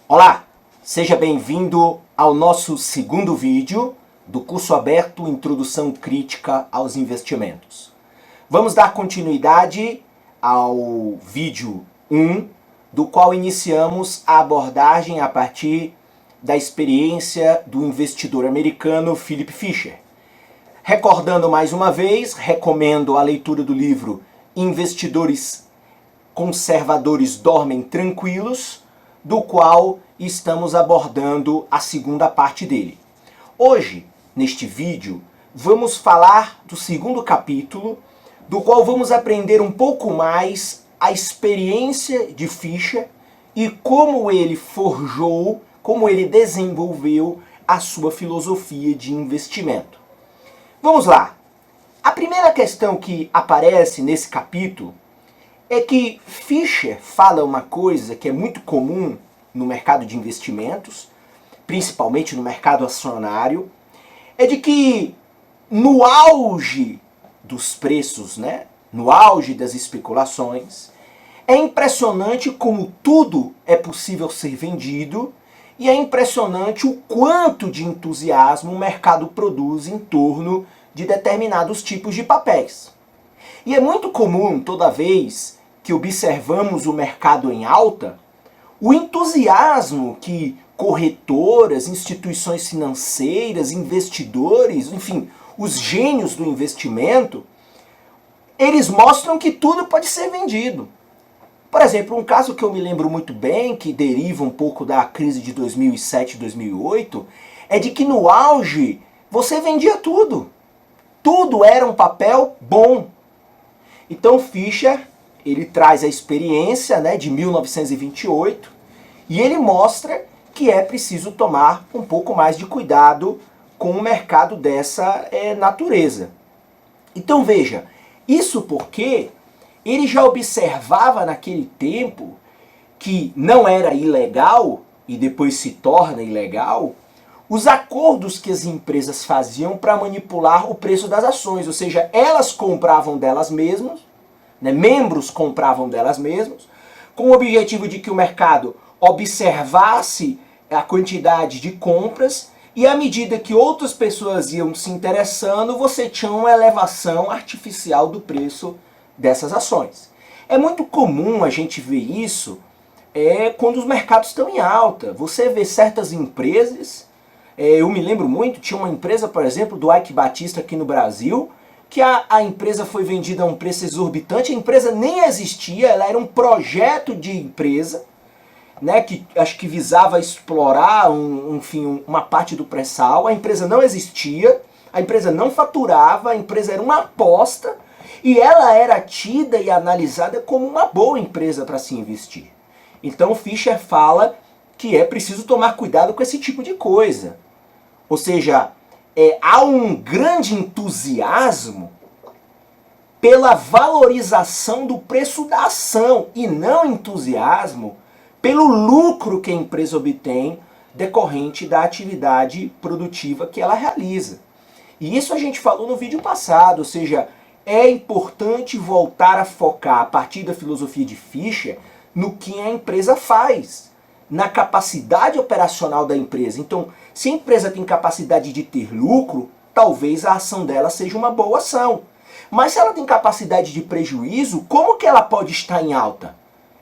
Olá, seja bem-vindo ao nosso segundo vídeo do curso aberto Introdução Crítica aos Investimentos. Vamos dar continuidade ao vídeo 1, do qual iniciamos a abordagem a partir da experiência do investidor americano Philip Fisher. Recordando mais uma vez, recomendo a leitura do livro Investidores Conservadores Dormem Tranquilos, do qual estamos abordando a segunda parte dele. Hoje, neste vídeo, vamos falar do segundo capítulo, do qual vamos aprender um pouco mais a experiência de Fisher e como ele forjou, como ele desenvolveu a sua filosofia de investimento. Vamos lá. A primeira questão que aparece nesse capítulo é que Fisher fala uma coisa que é muito comum no mercado de investimentos, principalmente no mercado acionário, é de que no auge dos preços, no auge das especulações, é impressionante como tudo é possível ser vendido e é impressionante o quanto de entusiasmo o mercado produz em torno de determinados tipos de papéis. E é muito comum, toda vez que observamos o mercado em alta, o entusiasmo que corretoras, instituições financeiras, investidores, enfim, os gênios do investimento, eles mostram que tudo pode ser vendido. Por exemplo, um caso que eu me lembro muito bem, que deriva um pouco da crise de 2007 e 2008, é de que no auge você vendia tudo. Tudo era um papel bom. Então Fisher, ele traz a experiência de 1928 e ele mostra que é preciso tomar um pouco mais de cuidado com um mercado dessa natureza. Então veja, isso porque ele já observava naquele tempo que não era ilegal, e depois se torna ilegal, os acordos que as empresas faziam para manipular o preço das ações, ou seja, elas compravam delas mesmas, membros compravam delas mesmas, com o objetivo de que o mercado observasse a quantidade de compras e à medida que outras pessoas iam se interessando, você tinha uma elevação artificial do preço dessas ações. É muito comum a gente ver isso quando os mercados estão em alta. Você vê certas empresas, eu me lembro muito, tinha uma empresa, por exemplo, do Ike Batista aqui no Brasil, que a empresa foi vendida a um preço exorbitante, a empresa nem existia, ela era um projeto de empresa, que acho que visava explorar uma parte do pré-sal, a empresa não existia, a empresa não faturava, a empresa era uma aposta, e ela era tida e analisada como uma boa empresa para se investir. Então Fisher fala que é preciso tomar cuidado com esse tipo de coisa. Ou seja, há um grande entusiasmo pela valorização do preço da ação e não entusiasmo pelo lucro que a empresa obtém decorrente da atividade produtiva que ela realiza. E isso a gente falou no vídeo passado, ou seja, é importante voltar a focar a partir da filosofia de Fisher no que a empresa faz, na capacidade operacional da empresa. Então, se a empresa tem capacidade de ter lucro, talvez a ação dela seja uma boa ação. Mas se ela tem capacidade de prejuízo, como que ela pode estar em alta?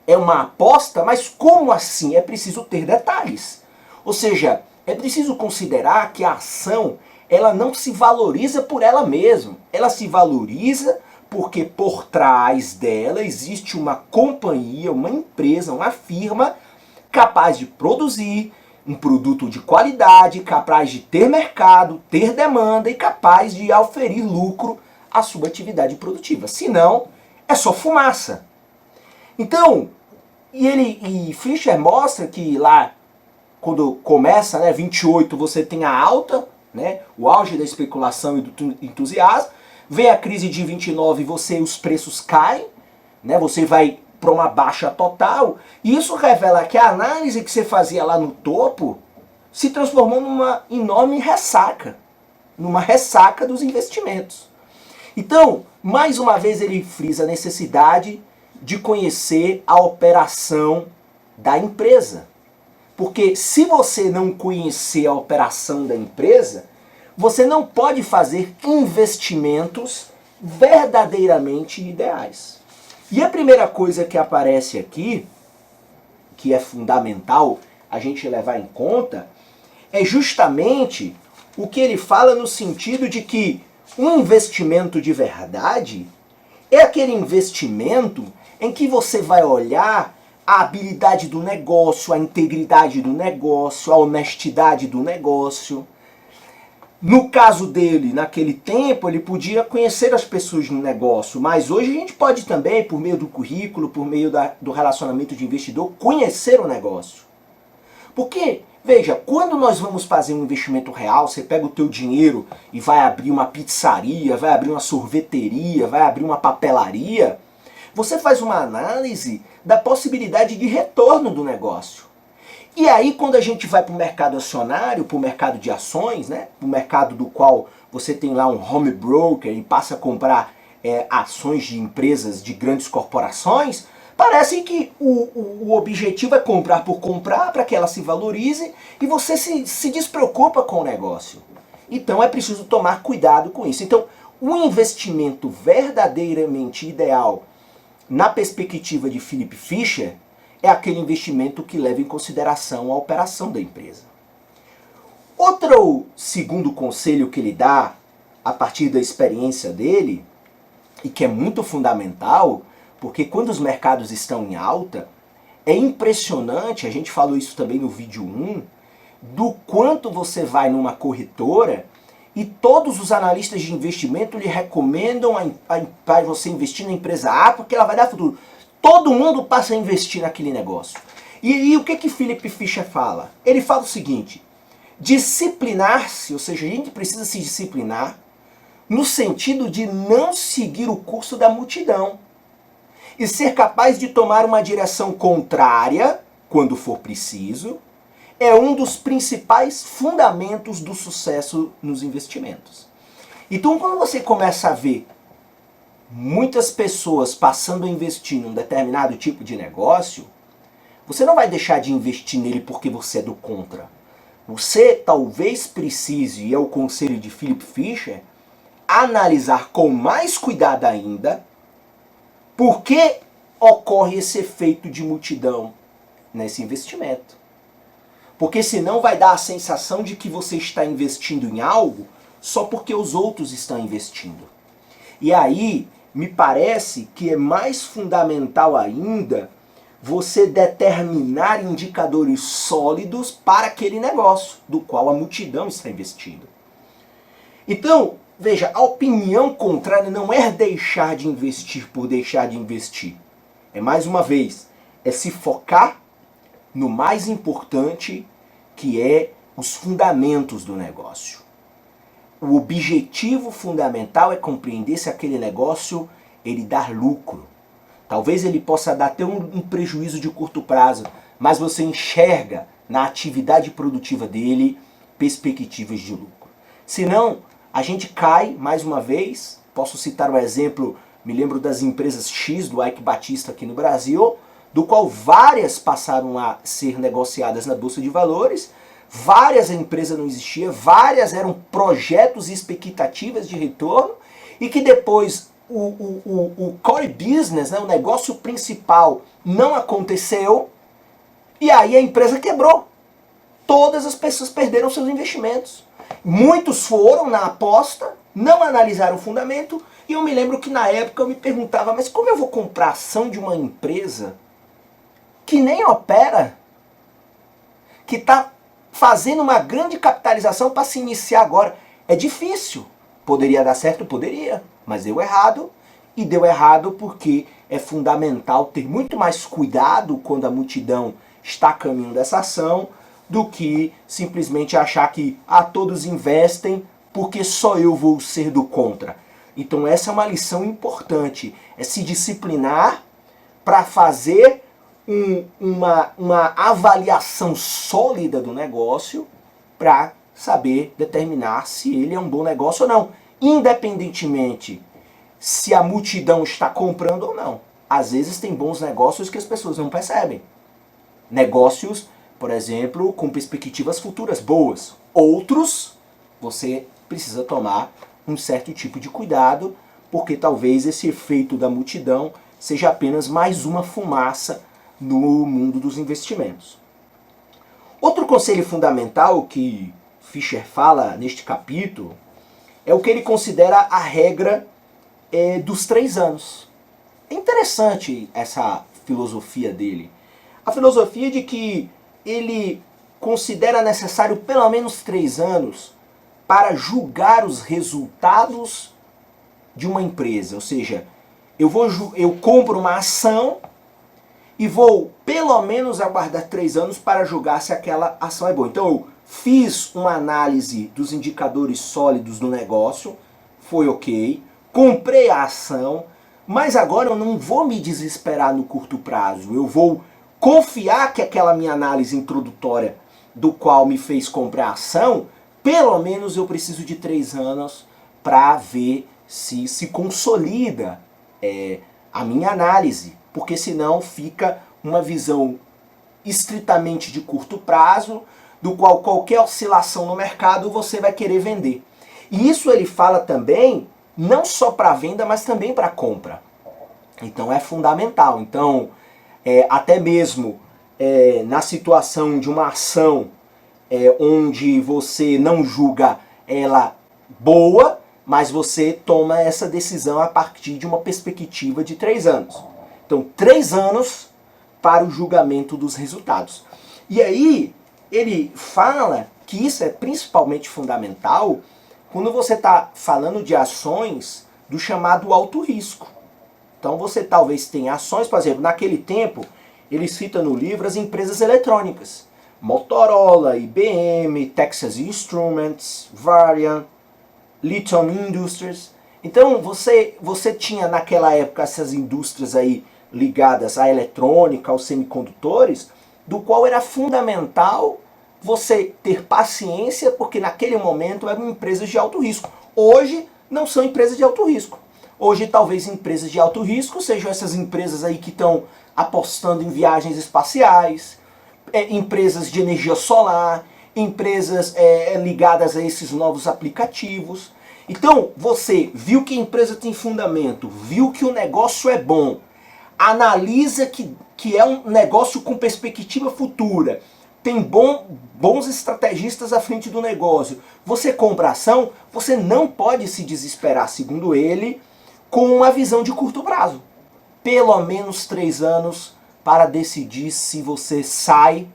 É uma aposta, mas como assim? É preciso ter detalhes. Ou seja, é preciso considerar que a ação ela não se valoriza por ela mesma. Ela se valoriza porque por trás dela existe uma companhia, uma empresa, uma firma capaz de produzir um produto de qualidade, capaz de ter mercado, ter demanda e capaz de oferir lucro à sua atividade produtiva. Senão, é só fumaça. Então, e Fisher mostra que lá, quando começa, 28, você tem a alta, o auge da especulação e do entusiasmo, vem a crise de 29 e os preços caem, você vai para uma baixa total, e isso revela que a análise que você fazia lá no topo se transformou numa enorme ressaca, numa ressaca dos investimentos. Então, mais uma vez ele frisa a necessidade de conhecer a operação da empresa. Porque se você não conhecer a operação da empresa, você não pode fazer investimentos verdadeiramente ideais. E a primeira coisa que aparece aqui, que é fundamental a gente levar em conta, é justamente o que ele fala no sentido de que um investimento de verdade é aquele investimento em que você vai olhar a habilidade do negócio, a integridade do negócio, a honestidade do negócio. No caso dele, naquele tempo, ele podia conhecer as pessoas no negócio, mas hoje a gente pode também, por meio do currículo, por meio do relacionamento de investidor, conhecer o negócio. Porque, veja, quando nós vamos fazer um investimento real, você pega o teu dinheiro e vai abrir uma pizzaria, vai abrir uma sorveteria, vai abrir uma papelaria, você faz uma análise da possibilidade de retorno do negócio. E aí, quando a gente vai para o mercado acionário, para o mercado de ações, né, para o mercado do qual você tem lá um home broker e passa a comprar ações de empresas, de grandes corporações, parece que o objetivo é comprar por comprar para que ela se valorize e você se despreocupa com o negócio. Então é preciso tomar cuidado com isso. Então, o investimento verdadeiramente ideal na perspectiva de Philip Fisher é aquele investimento que leva em consideração a operação da empresa. Outro segundo conselho que ele dá, a partir da experiência dele, e que é muito fundamental, porque quando os mercados estão em alta, é impressionante, a gente falou isso também no vídeo 1, do quanto você vai numa corretora e todos os analistas de investimento lhe recomendam para você investir na empresa A porque ela vai dar futuro. Todo mundo passa a investir naquele negócio. E o que Philip Fisher fala? Ele fala o seguinte: disciplinar-se, ou seja, a gente precisa se disciplinar no sentido de não seguir o curso da multidão e ser capaz de tomar uma direção contrária quando for preciso, é um dos principais fundamentos do sucesso nos investimentos. Então, quando você começa a ver muitas pessoas passando a investir num determinado tipo de negócio, você não vai deixar de investir nele porque você é do contra. Você talvez precise, e é o conselho de Philip Fisher, analisar com mais cuidado ainda por que ocorre esse efeito de multidão nesse investimento. Porque senão vai dar a sensação de que você está investindo em algo só porque os outros estão investindo. E aí, me parece que é mais fundamental ainda você determinar indicadores sólidos para aquele negócio do qual a multidão está investindo. Então, veja, a opinião contrária não é deixar de investir por deixar de investir. É, mais uma vez, é se focar no mais importante, que é os fundamentos do negócio. O objetivo fundamental é compreender se aquele negócio ele dá lucro. Talvez ele possa dar até um prejuízo de curto prazo, mas você enxerga na atividade produtiva dele perspectivas de lucro. Senão, a gente cai, mais uma vez, posso citar um exemplo, me lembro das empresas X do Ike Batista aqui no Brasil, do qual várias passaram a ser negociadas na Bolsa de Valores, várias a empresa não existia, várias eram projetos e expectativas de retorno, e que depois o core business, né, o negócio principal, não aconteceu, e aí a empresa quebrou. Todas as pessoas perderam seus investimentos. Muitos foram na aposta, não analisaram o fundamento, e eu me lembro que na época eu me perguntava, mas como eu vou comprar ação de uma empresa que nem opera, que está fazendo uma grande capitalização para se iniciar agora? É difícil. Poderia dar certo? Poderia, mas deu errado. E deu errado porque é fundamental ter muito mais cuidado quando a multidão está a caminho dessa ação do que simplesmente achar que todos investem porque só eu vou ser do contra. Então essa é uma lição importante, é se disciplinar para fazer uma avaliação sólida do negócio para saber determinar se ele é um bom negócio ou não, independentemente se a multidão está comprando ou não. Às vezes tem bons negócios que as pessoas não percebem. Negócios por exemplo, com perspectivas futuras boas. Outros, você precisa tomar um certo tipo de cuidado, porque talvez esse efeito da multidão seja apenas mais uma fumaça no mundo dos investimentos. Outro conselho fundamental que Fischer fala neste capítulo é o que ele considera a regra dos 3 anos. É interessante essa filosofia dele. A filosofia de que ele considera necessário pelo menos 3 anos para julgar os resultados de uma empresa. Ou seja, eu compro uma ação e vou pelo menos aguardar 3 anos para julgar se aquela ação é boa. Então eu fiz uma análise dos indicadores sólidos do negócio, foi ok, comprei a ação, mas agora eu não vou me desesperar no curto prazo. Eu vou confiar que aquela minha análise introdutória do qual me fez comprar a ação, pelo menos eu preciso de 3 anos para ver se consolida a minha análise, porque senão fica uma visão estritamente de curto prazo, do qual qualquer oscilação no mercado você vai querer vender. E isso ele fala também, não só para venda, mas também para compra. Então é fundamental. Então, até mesmo na situação de uma ação onde você não julga ela boa, mas você toma essa decisão a partir de uma perspectiva de 3 anos. Então, 3 anos para o julgamento dos resultados. E aí, ele fala que isso é principalmente fundamental quando você está falando de ações do chamado alto risco. Então, você talvez tenha ações, por exemplo, naquele tempo, ele cita no livro as empresas eletrônicas. Motorola, IBM, Texas Instruments, Varian, Lithium Industries. Então você tinha naquela época essas indústrias aí ligadas à eletrônica, aos semicondutores, do qual era fundamental você ter paciência, porque naquele momento eram empresas de alto risco. Hoje não são empresas de alto risco. Hoje talvez empresas de alto risco sejam essas empresas aí que estão apostando em viagens espaciais, empresas de energia solar, empresas ligadas a esses novos aplicativos. Então, você viu que a empresa tem fundamento, viu que o negócio é bom, analisa que é um negócio com perspectiva futura, tem bons estrategistas à frente do negócio, você compra a ação, você não pode se desesperar, segundo ele, com uma visão de curto prazo. Pelo menos 3 anos para decidir se você sai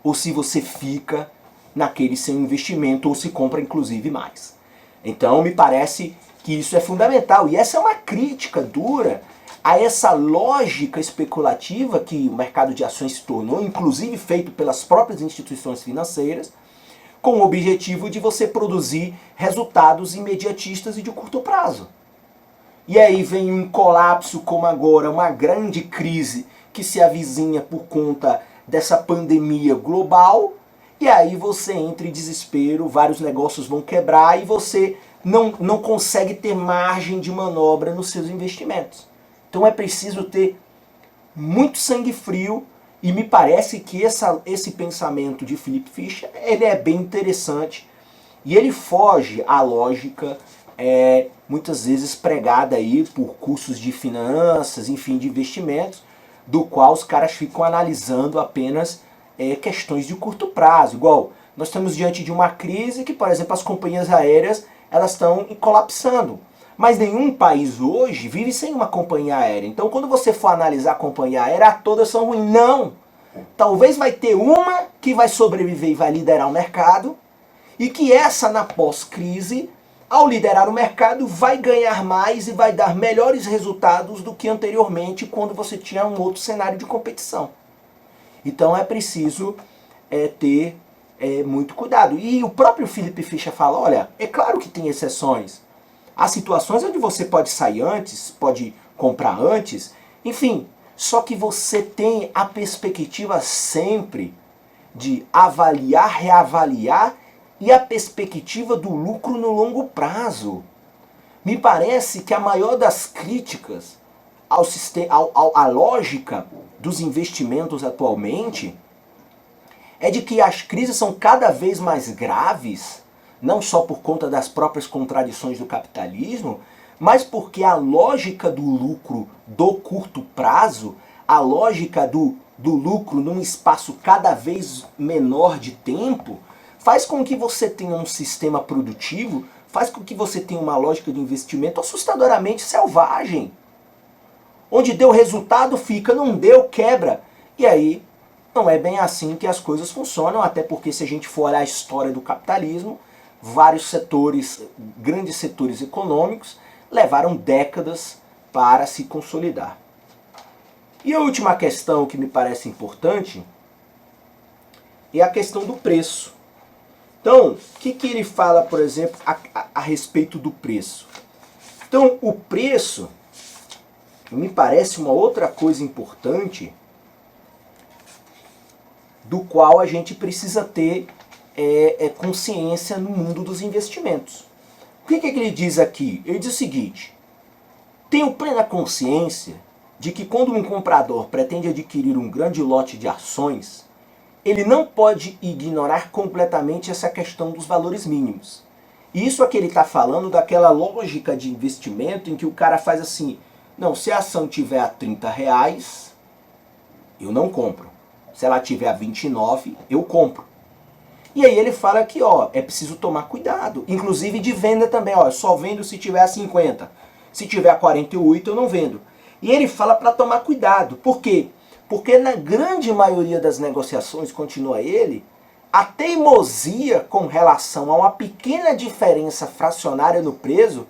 ou se você fica naquele seu investimento ou se compra inclusive mais. Então me parece que isso é fundamental. E essa é uma crítica dura a essa lógica especulativa que o mercado de ações se tornou, inclusive feito pelas próprias instituições financeiras, com o objetivo de você produzir resultados imediatistas e de curto prazo. E aí vem um colapso como agora, uma grande crise que se avizinha por conta dessa pandemia global, e aí você entra em desespero, vários negócios vão quebrar e você não consegue ter margem de manobra nos seus investimentos. Então é preciso ter muito sangue frio, e me parece que esse pensamento de Philip Fischer ele é bem interessante, e ele foge à lógica muitas vezes pregada aí por cursos de finanças, enfim, de investimentos, do qual os caras ficam analisando apenas questões de curto prazo. Igual, nós estamos diante de uma crise que, por exemplo, as companhias aéreas elas estão colapsando. Mas nenhum país hoje vive sem uma companhia aérea. Então, quando você for analisar a companhia aérea, todas são ruins. Não! Talvez vai ter uma que vai sobreviver e vai liderar o mercado, e que essa, na pós-crise, ao liderar o mercado, vai ganhar mais e vai dar melhores resultados do que anteriormente, quando você tinha um outro cenário de competição. Então é preciso ter muito cuidado. E o próprio Philip Fischer fala, olha, é claro que tem exceções. Há situações onde você pode sair antes, pode comprar antes, enfim, só que você tem a perspectiva sempre de avaliar, reavaliar, e a perspectiva do lucro no longo prazo. Me parece que a maior das críticas à lógica dos investimentos atualmente é de que as crises são cada vez mais graves, não só por conta das próprias contradições do capitalismo, mas porque a lógica do lucro do curto prazo, a lógica do lucro num espaço cada vez menor de tempo, faz com que você tenha um sistema produtivo, faz com que você tenha uma lógica de investimento assustadoramente selvagem. Onde deu resultado fica, não deu, quebra. E aí não é bem assim que as coisas funcionam, até porque se a gente for olhar a história do capitalismo, vários setores, grandes setores econômicos, levaram décadas para se consolidar. E a última questão que me parece importante é a questão do preço. Então, o que ele fala, por exemplo, a respeito do preço? Então, o preço me parece uma outra coisa importante do qual a gente precisa ter consciência no mundo dos investimentos. O que ele diz aqui? Ele diz o seguinte: tenho plena consciência de que quando um comprador pretende adquirir um grande lote de ações, ele não pode ignorar completamente essa questão dos valores mínimos. E isso é que ele está falando daquela lógica de investimento em que o cara faz assim: não, se a ação tiver a R$30, eu não compro. Se ela tiver a 29, eu compro. E aí ele fala que é preciso tomar cuidado. Inclusive de venda também, eu só vendo se tiver a 50. Se tiver a 48, eu não vendo. E ele fala para tomar cuidado. Por quê? Porque na grande maioria das negociações, continua ele, a teimosia com relação a uma pequena diferença fracionária no preço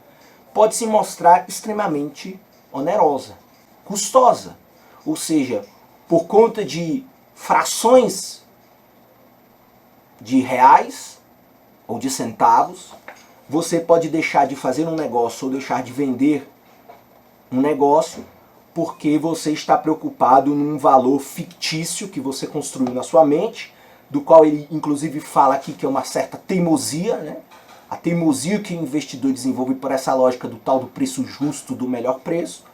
pode se mostrar extremamente onerosa, custosa. Ou seja, por conta de frações de reais ou de centavos, você pode deixar de fazer um negócio ou deixar de vender um negócio porque você está preocupado num valor fictício que você construiu na sua mente, do qual ele inclusive fala aqui que é uma certa teimosia, né? A teimosia que o investidor desenvolve por essa lógica do tal do preço justo, do melhor preço,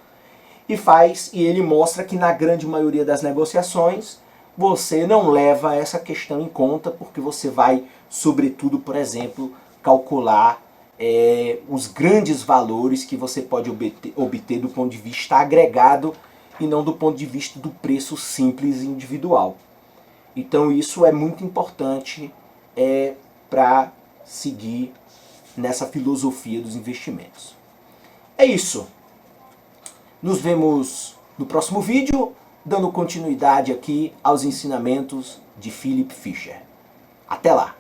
e ele mostra que na grande maioria das negociações você não leva essa questão em conta, porque você vai, sobretudo, por exemplo, calcular os grandes valores que você pode obter do ponto de vista agregado e não do ponto de vista do preço simples e individual. Então isso é muito importante para seguir nessa filosofia dos investimentos. É isso. Nos vemos no próximo vídeo, dando continuidade aqui aos ensinamentos de Philip Fisher. Até lá!